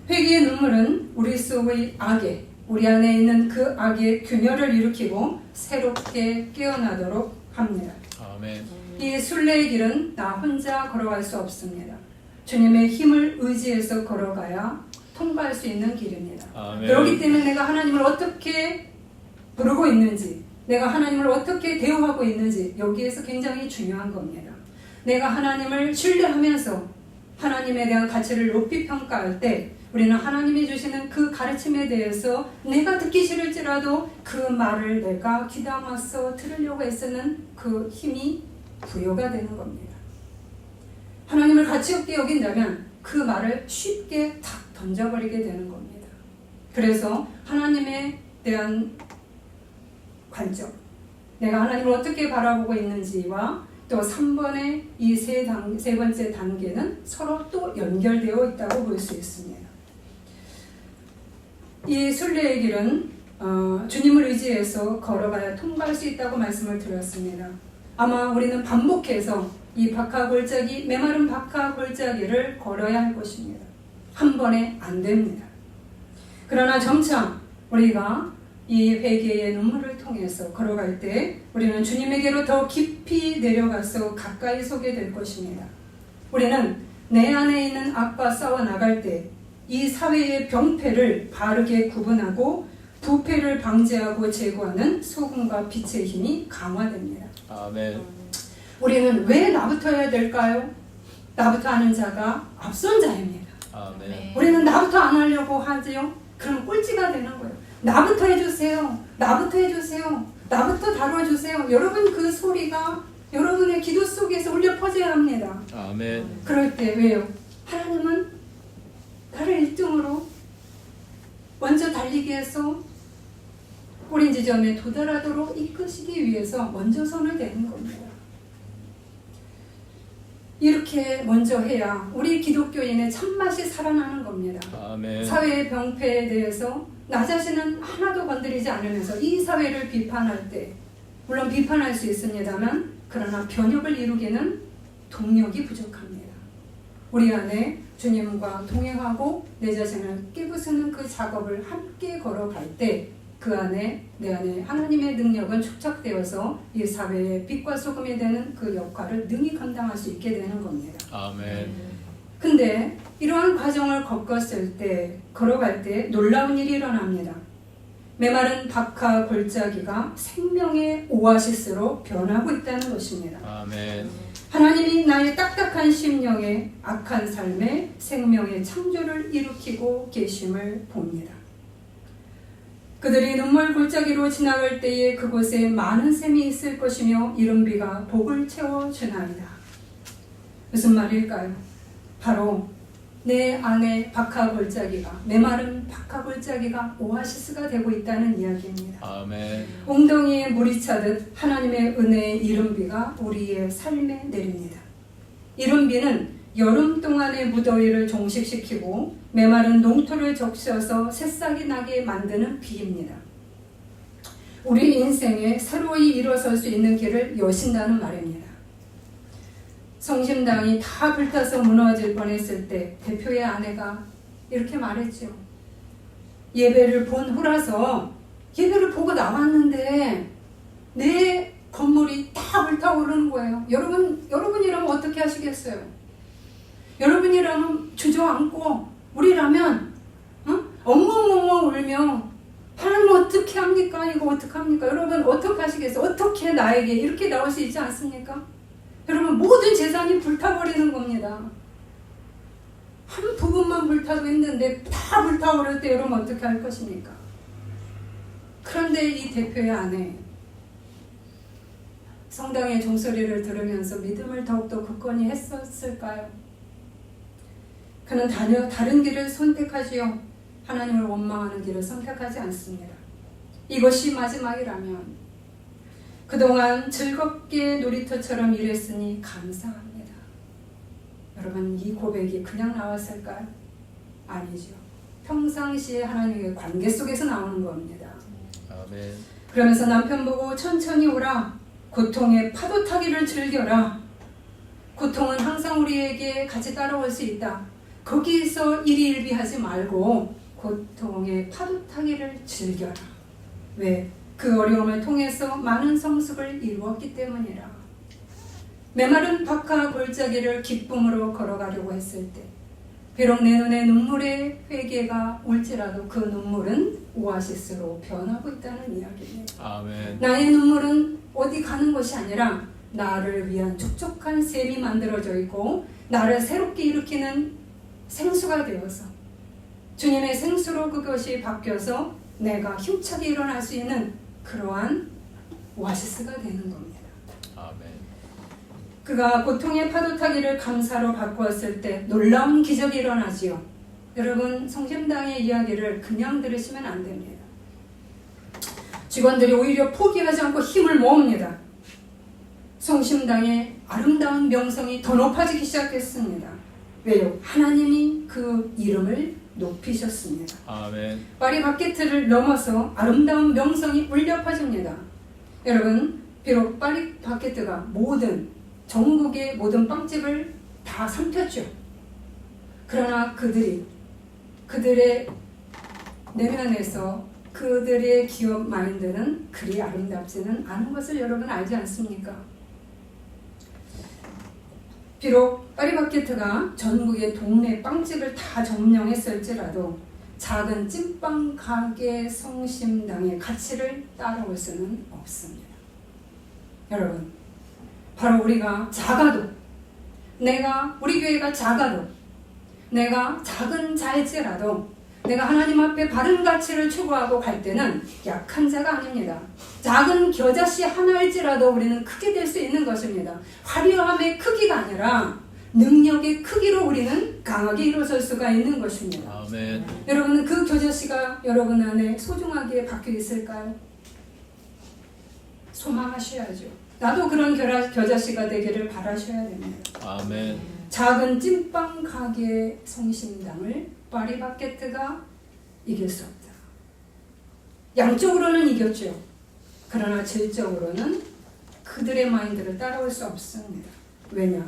회개의 눈물은 우리 속의 악에, 우리 안에 있는 그 악의 균열을 일으키고 새롭게 깨어나도록 합니다. 아멘. 이 순례의 길은 나 혼자 걸어갈 수 없습니다. 주님의 힘을 의지해서 걸어가야 통과할 수 있는 길입니다. 아멘. 그렇기 때문에 내가 하나님을 어떻게 부르고 있는지, 내가 하나님을 어떻게 대우하고 있는지 여기에서 굉장히 중요한 겁니다. 내가 하나님을 신뢰하면서 하나님에 대한 가치를 높이 평가할 때 우리는 하나님이 주시는 그 가르침에 대해서 내가 듣기 싫을지라도 그 말을 내가 귀담아서 들으려고 애쓰는 그 힘이 부여가 되는 겁니다. 하나님을 가치 없게 여긴다면 그 말을 쉽게 탁 던져버리게 되는 겁니다. 그래서 하나님에 대한 관점, 내가 하나님을 어떻게 바라보고 있는지와 또 3번의 이 세 번째 단계는 서로 또 연결되어 있다고 볼 수 있습니다. 이 순례의 길은 주님을 의지해서 걸어가야 통과할 수 있다고 말씀을 드렸습니다. 아마 우리는 반복해서 이 박하골짜기, 메마른 박하골짜기를 걸어야 할 것입니다. 한 번에 안 됩니다. 그러나 점차 우리가 이 회개의 눈물을 통해서 걸어갈 때 우리는 주님에게로 더 깊이 내려가서 가까이 서게 될 것입니다. 우리는 내 안에 있는 악과 싸워 나갈 때 이 사회의 병폐를 바르게 구분하고 부패를 방지하고 제거하는 소금과 빛의 힘이 강화됩니다. 아멘. 우리는 왜 나부터 해야 될까요? 나부터 하는 자가 앞선 자입니다. 아멘. 우리는 나부터 안 하려고 하지요. 그럼 꼴찌가 되는 거예요. 나부터 해주세요. 나부터 해주세요. 나부터 다뤄주세요. 여러분 그 소리가 여러분의 기도 속에서 울려 퍼져야 합니다. 아멘. 그럴 때 왜요? 하나님은 나를 1등으로 먼저 달리기 해서 꼬린 지점에 도달하도록 이끄시기 위해서 먼저 손을 대는 겁니다. 이렇게 먼저 해야 우리 기독교인의 참맛이 살아나는 겁니다. 아멘. 사회의 병폐에 대해서 나 자신은 하나도 건드리지 않으면서 이 사회를 비판할 때 물론 비판할 수 있습니다만 그러나 변혁을 이루기는 동력이 부족합니다. 우리 안에 주님과 동행하고 내 자신을 깨부수는 그 작업을 함께 걸어갈 때 그 안에 내 안에 하나님의 능력은 축적되어서 이 사회의 빛과 소금이 되는 그 역할을 능히 감당할 수 있게 되는 겁니다. 아멘. 근데 이러한 과정을 겪었을 때 걸어갈 때 놀라운 일이 일어납니다. 메마른 박하 골짜기가 생명의 오아시스로 변하고 있다는 것입니다. 아멘. 하나님이 나의 딱딱한 심령에 악한 삶에 생명의 창조를 일으키고 계심을 봅니다. 그들이 눈물 골짜기로 지나갈 때에 그곳에 많은 샘이 있을 것이며 이른 비가 복을 채워주나이다. 무슨 말일까요? 바로 내 안에 박하골짜기가, 메마른 박하골짜기가 오아시스가 되고 있다는 이야기입니다. 아멘. 웅덩이에 물이 차듯 하나님의 은혜의 이른 비가 우리의 삶에 내립니다. 이른 비는 여름 동안의 무더위를 종식시키고 메마른 농토를 적셔서 새싹이 나게 만드는 비입니다. 우리 인생에 새로이 일어설 수 있는 길을 여신다는 말입니다. 성심당이 다 불타서 무너질 뻔했을 때 대표의 아내가 이렇게 말했죠. 예배를 본 후라서 예배를 보고 나왔는데 내 건물이 다 불타오르는 거예요. 여러분이라면 어떻게 하시겠어요? 여러분이라면 주저앉고 우리라면 엉엉엉엉 울며 하나님 어떻게 합니까? 이거 어떡합니까? 여러분 어떻게 하시겠어요? 어떻게 나에게 이렇게 나올 수 있지 않습니까? 여러분 모든 재산이 불타버리는 겁니다. 한 부분만 불타도 힘든데 다 불타오를 때 여러분 어떻게 할 것입니까? 그런데 이 대표의 아내 성당의 종소리를 들으면서 믿음을 더욱더 굳건히 했었을까요? 그는 다른 길을 선택하지요. 하나님을 원망하는 길을 선택하지 않습니다. 이것이 마지막이라면 그동안 즐겁게 놀이터처럼 일했으니 감사합니다. 여러분 이 고백이 그냥 나왔을까요? 아니죠. 평상시에 하나님의 관계 속에서 나오는 겁니다. 아멘. 그러면서 남편 보고 천천히 오라. 고통의 파도 타기를 즐겨라. 고통은 항상 우리에게 같이 따라올 수 있다. 거기서 일희일비하지 말고 고통의 파도 타기를 즐겨라. 왜? 그 어려움을 통해서 많은 성숙을 이루었기 때문이라. 메마른 박하 골짜기를 기쁨으로 걸어가려고 했을 때 비록 내 눈에 눈물의 회개가 올지라도 그 눈물은 오아시스로 변하고 있다는 이야기입니다. 아멘. 나의 눈물은 어디 가는 것이 아니라 나를 위한 촉촉한 셈이 만들어져 있고 나를 새롭게 일으키는 생수가 되어서 주님의 생수로 그것이 바뀌어서 내가 힘차게 일어날 수 있는 그러한 오아시스가 되는 겁니다. 아멘. 그가 고통의 파도 타기를 감사로 바꾸었을 때 놀라운 기적이 일어나지요. 여러분, 성심당의 이야기를 그냥 들으시면 안 됩니다. 직원들이 오히려 포기하지 않고 힘을 모읍니다. 성심당의 아름다운 명성이 더 높아지기 시작했습니다. 왜요? 하나님이 그 이름을 높이셨습니다. 아멘. 파리바게트를 넘어서 아름다운 명성이 울려 퍼집니다. 여러분, 비록 파리바게트가 전국의 모든 빵집을 다 삼켰죠. 그러나 그들의 내면에서 그들의 기업 마인드는 그리 아름답지는 않은 것을 여러분 알지 않습니까? 비록 파리바게트가 전국의 동네 빵집을 다 점령했을지라도 작은 찐빵 가게 성심당의 가치를 따라올 수는 없습니다. 여러분, 바로 우리가 작아도, 우리 교회가 작아도, 내가 작은 자일지라도 내가 하나님 앞에 바른 가치를 추구하고 갈 때는 약한 자가 아닙니다. 작은 겨자씨 하나일지라도 우리는 크게 될 수 있는 것입니다. 화려함의 크기가 아니라 능력의 크기로 우리는 강하게 일어설 수가 있는 것입니다. 아멘. 여러분은 그 겨자씨가 여러분 안에 소중하게 박혀 있을까요? 소망하셔야죠. 나도 그런 겨자씨가 되기를 바라셔야 됩니다. 아멘. 작은 찐빵 가게 성심당을 파리바게트가 이길 수 없다. 양쪽으로는 이겼죠. 그러나 질적으로는 그들의 마인드를 따라올 수 없습니다. 왜냐?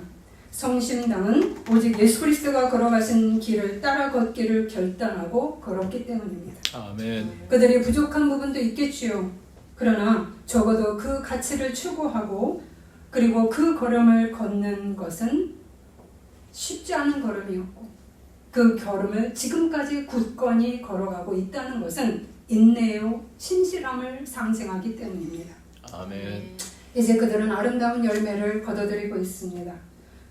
성심당은 오직 예수 그리스도가 걸어가신 길을 따라 걷기를 결단하고 걸었기 때문입니다. 아멘. 그들이 부족한 부분도 있겠지요. 그러나 적어도 그 가치를 추구하고 그리고 그 걸음을 걷는 것은 쉽지 않은 걸음이었고 그 걸음을 지금까지 굳건히 걸어가고 있다는 것은 인내요 신실함을 상징하기 때문입니다. 아멘. 이제 그들은 아름다운 열매를 거둬들이고 있습니다.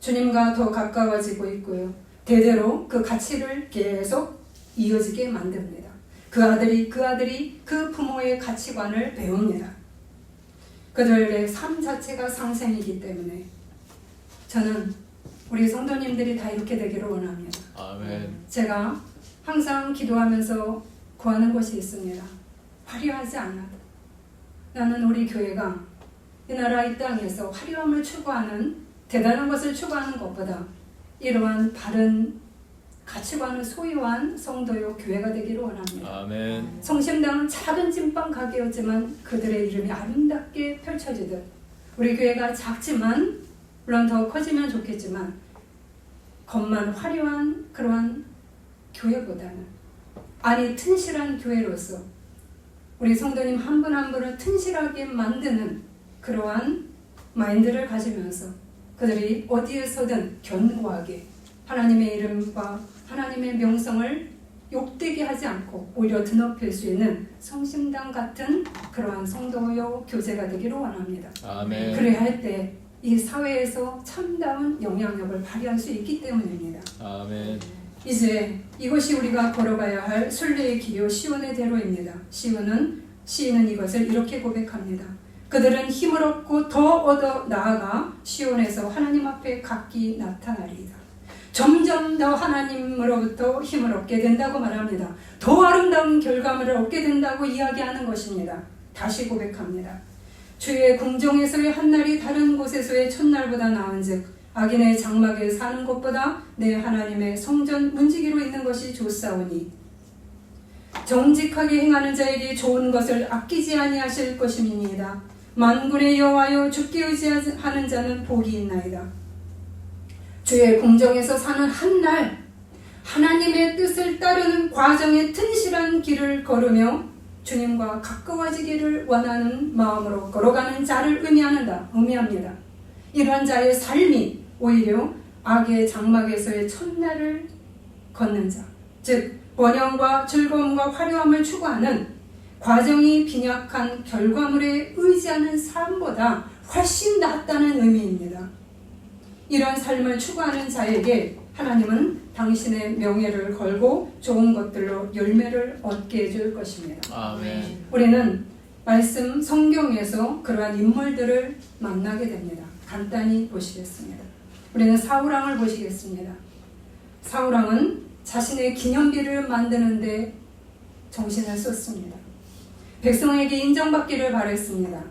주님과 더 가까워지고 있고요. 대대로 그 가치를 계속 이어지게 만듭니다. 그 아들이 그 부모의 가치관을 배웁니다. 그들의 삶 자체가 상생이기 때문에 저는 우리 성도님들이 다 이렇게 되기를 원합니다. 아멘. 제가 항상 기도하면서 구하는 것이 있습니다. 화려하지 않아도 나는 우리 교회가 이 나라 이 땅에서 화려함을 추구하는 대단한 것을 추구하는 것보다 이러한 바른 가치관을 소유한 성도요 교회가 되기를 원합니다. 아멘. 성심당은 작은 찐빵 가게였지만 그들의 이름이 아름답게 펼쳐지듯 우리 교회가 작지만 물론 더 커지면 좋겠지만 겉만 화려한 그러한 교회보다는 안이 튼실한 교회로서 우리 성도님 한 분 한 분을 튼실하게 만드는 그러한 마인드를 가지면서 그들이 어디에서든 견고하게 하나님의 이름과 하나님의 명성을 욕되게 하지 않고 오히려 드높일 수 있는 성심당 같은 그러한 성도요 교제가 되기를 원합니다. 아멘. 그래야 할 때 이 사회에서 참다운 영향력을 발휘할 수 있기 때문입니다. 아멘. 이제 이것이 우리가 걸어가야 할 순례의 길이요 시온의 대로입니다. 시인은 이것을 이렇게 고백합니다. 그들은 힘을 얻고 더 얻어 나아가 시온에서 하나님 앞에 각기 나타나리이다. 점점 더 하나님으로부터 힘을 얻게 된다고 말합니다. 더 아름다운 결과물을 얻게 된다고 이야기하는 것입니다. 다시 고백합니다. 주의 궁정에서의 한날이 다른 곳에서의 첫날보다 나은즉 악인의 장막에 사는 것보다 내 하나님의 성전 문지기로 있는 것이 좋사오니 정직하게 행하는 자에게 좋은 것을 아끼지 아니하실 것임이니이다. 만군의 여호와여 주께 의지하는 자는 복이 있나이다. 주의 궁정에서 사는 한날 하나님의 뜻을 따르는 과정의 튼실한 길을 걸으며 주님과 가까워지기를 원하는 마음으로 걸어가는 자를 의미합니다. 이러한 자의 삶이 오히려 악의 장막에서의 첫날을 걷는 자, 즉 번영과 즐거움과 화려함을 추구하는 과정이 빈약한 결과물에 의지하는 삶보다 훨씬 낫다는 의미입니다. 이런 삶을 추구하는 자에게 하나님은 당신의 명예를 걸고 좋은 것들로 열매를 얻게 해줄 것입니다. 아멘. 우리는 말씀 성경에서 그러한 인물들을 만나게 됩니다. 간단히 보시겠습니다. 우리는 사울왕을 보시겠습니다. 사울왕은 자신의 기념비를 만드는데 정신을 썼습니다. 백성에게 인정받기를 바랬습니다.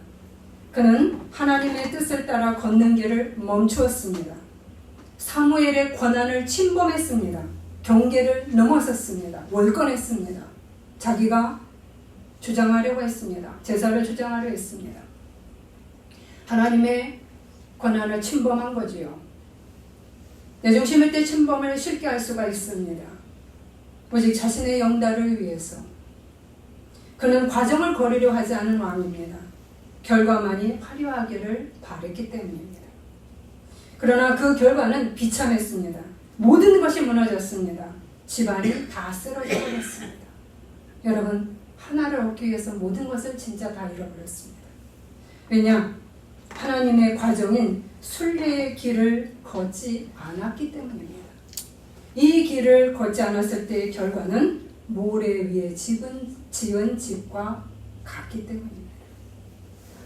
그는 하나님의 뜻을 따라 걷는 길을 멈추었습니다. 사무엘의 권한을 침범했습니다. 경계를 넘어섰습니다. 월권했습니다. 자기가 주장하려고 했습니다. 제사를 주장하려 했습니다. 하나님의 권한을 침범한 거지요. 내 중심일 때 침범을 쉽게 할 수가 있습니다. 오직 자신의 영달을 위해서. 그는 과정을 거르려 하지 않은 왕입니다. 결과만이 화려하기를 바랬기 때문입니다. 그러나 그 결과는 비참했습니다. 모든 것이 무너졌습니다. 집안이 다 쓰러져 버렸습니다. 여러분, 하나를 얻기 위해서 모든 것을 진짜 다 잃어버렸습니다. 왜냐? 하나님의 과정인 순례의 길을 걷지 않았기 때문입니다. 이 길을 걷지 않았을 때의 결과는 모래 위에 지은 집과 같기 때문입니다.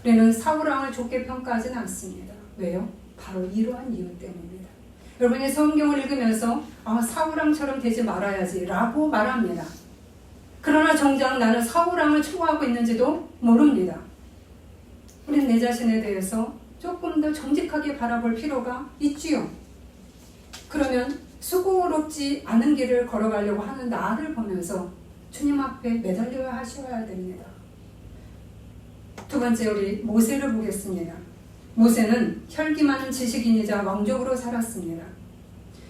우리는 사울왕을 좋게 평가하지는 않습니다. 왜요? 바로 이러한 이유 때문입니다. 여러분이 성경을 읽으면서 사울왕처럼 되지 말아야지 라고 말합니다. 그러나 정작 나는 사울왕을 추구하고 있는지도 모릅니다. 우리는 내 자신에 대해서 조금 더 정직하게 바라볼 필요가 있지요. 그러면 수고롭지 않은 길을 걸어가려고 하는 나를 보면서 주님 앞에 매달려야 하셔야 됩니다. 두 번째, 우리 모세를 보겠습니다. 모세는 혈기 많은 지식인이자 왕족으로 살았습니다.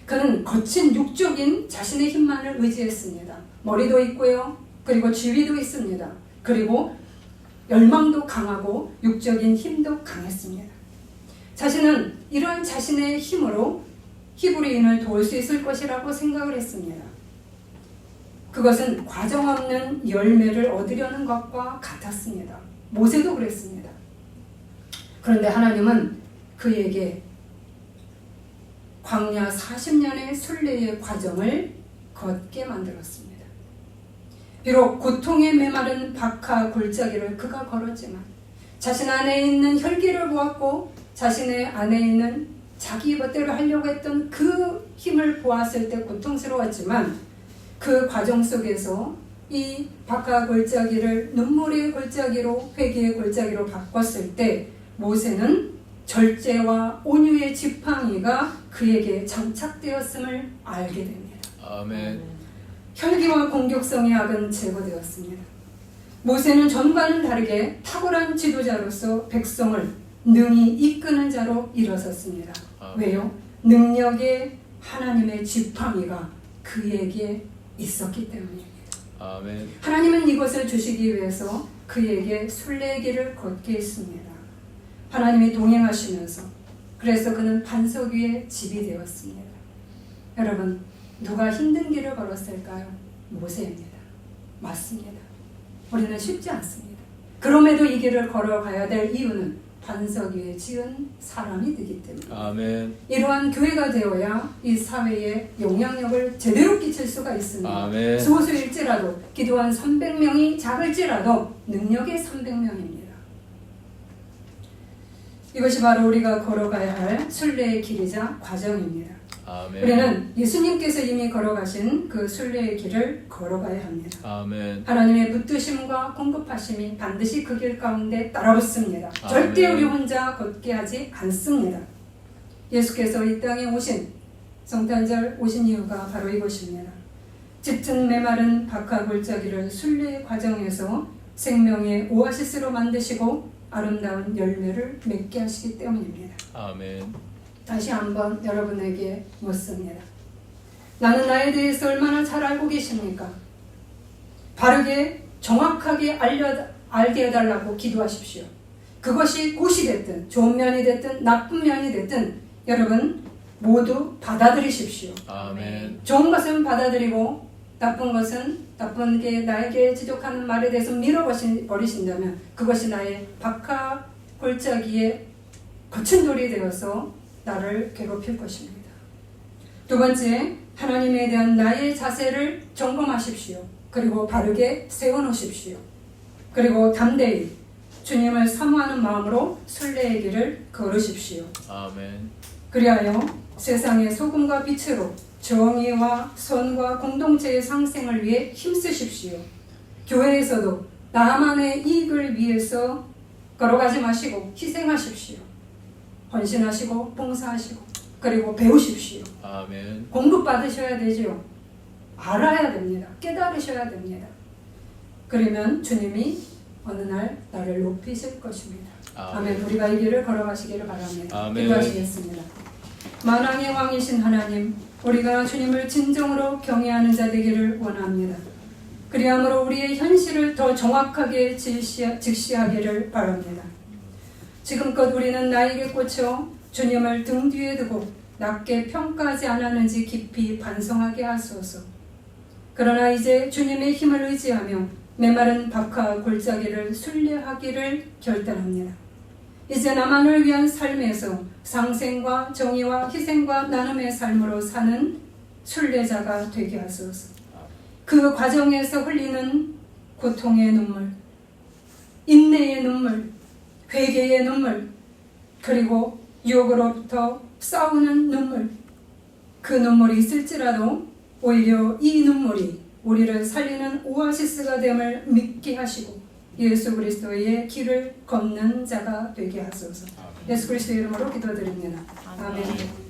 그는 거친 육적인 자신의 힘만을 의지했습니다. 머리도 있고요. 그리고 지위도 있습니다. 그리고 열망도 강하고 육적인 힘도 강했습니다. 자신은 이러한 자신의 힘으로 히브리인을 도울 수 있을 것이라고 생각을 했습니다. 그것은 과정 없는 열매를 얻으려는 것과 같았습니다. 모세도 그랬습니다. 그런데 하나님은 그에게 광야 40년의 순례의 과정을 걷게 만들었습니다. 비록 고통에 메마른 박하 골짜기를 그가 걸었지만 자신 안에 있는 혈기를 보았고 자신의 안에 있는 자기 멋대로 하려고 했던 그 힘을 보았을 때 고통스러웠지만 그 과정 속에서 이 박하 골짜기를 눈물의 골짜기로 회개의 골짜기로 바꿨을 때 모세는 절제와 온유의 지팡이가 그에게 장착되었음을 알게 됩니다. 아멘. 혈기와 공격성의 악은 제거되었습니다. 모세는 전과는 다르게 탁월한 지도자로서 백성을 능히 이끄는 자로 일어섰습니다. 왜요? 능력의 하나님의 지팡이가 그에게 있었기 때문입니다. 아멘. 하나님은 이것을 주시기 위해서 그에게 순례의 길을 걷게 했습니다. 하나님이 동행하시면서 그래서 그는 반석 위에 집이 되었습니다. 여러분, 누가 힘든 길을 걸었을까요? 모세입니다. 맞습니다. 우리는 쉽지 않습니다. 그럼에도 이 길을 걸어가야 될 이유는 반석 위에 지은 사람이 되기 때문입니다. 아멘. 이러한 교회가 되어야 이 사회에 영향력을 제대로 끼칠 수가 있습니다. 아멘. 소수일지라도 기도한 300명이 작을지라도 능력의 300명입니다. 이것이 바로 우리가 걸어가야 할 순례의 길이자 과정입니다. 아멘. 우리는 예수님께서 이미 걸어가신 그 순례의 길을 걸어가야 합니다. 아멘. 하나님의 붙드심과 공급하심이 반드시 그 길 가운데 따라붙습니다. 아멘. 절대 우리 혼자 걷게 하지 않습니다. 예수께서 이 땅에 오신 성탄절 오신 이유가 바로 이것입니다. 짙은 메마른 박하 골짜기를 순례의 과정에서 생명의 오아시스로 만드시고 아름다운 열매를 맺게 하시기 때문입니다. 아멘. 다시 한번 여러분에게 묻습니다. 나는 나에 대해서 얼마나 잘 알고 계십니까? 바르게 정확하게 알게 해달라고 기도하십시오. 그것이 굿이 됐든 좋은 면이 됐든 나쁜 면이 됐든 여러분 모두 받아들이십시오. 아멘. 좋은 것은 받아들이고 나쁜 것은 나쁜 게 나에게 지적하는 말에 대해서 밀어버리신다면 그것이 나의 박하 골짜기에 거친 돌이 되어서 나를 괴롭힐 것입니다. 두 번째, 하나님에 대한 나의 자세를 점검하십시오. 그리고 바르게 세워놓으십시오. 그리고 담대히 주님을 사모하는 마음으로 순례의 길을 걸으십시오. 아멘. 그리하여 세상의 소금과 빛으로 정의와 선과 공동체의 상생을 위해 힘쓰십시오. 교회에서도 나만의 이익을 위해서 걸어가지 마시고 희생하십시오. 헌신하시고 봉사하시고 그리고 배우십시오. 아멘. 공급받으셔야 되지요. 알아야 됩니다. 깨달으셔야 됩니다. 그러면 주님이 어느 날 나를 높이실 것입니다. 아멘. 우리가 이 길을 걸어가시기를 바랍니다. 아멘. 기도하시겠습니다. 만왕의 왕이신 하나님, 우리가 주님을 진정으로 경외하는 자 되기를 원합니다. 그리함으로 우리의 현실을 더 정확하게 직시하기를 바랍니다. 지금껏 우리는 나에게 꽂혀 주님을 등 뒤에 두고 낮게 평가하지 않았는지 깊이 반성하게 하소서. 그러나 이제 주님의 힘을 의지하며 메마른 박하 골짜기를 순례하기를 결단합니다. 이제 나만을 위한 삶에서 상생과 정의와 희생과 나눔의 삶으로 사는 순례자가 되게 하소서. 그 과정에서 흘리는 고통의 눈물, 인내의 눈물, 회개의 눈물, 그리고 유혹으로부터 싸우는 눈물, 그 눈물이 있을지라도 오히려 이 눈물이 우리를 살리는 오아시스가 됨을 믿게 하시고 예수 그리스도의 길을 걷는 자가 되게 하소서. 예수 그리스도의 이름으로 기도드립니다. 아멘.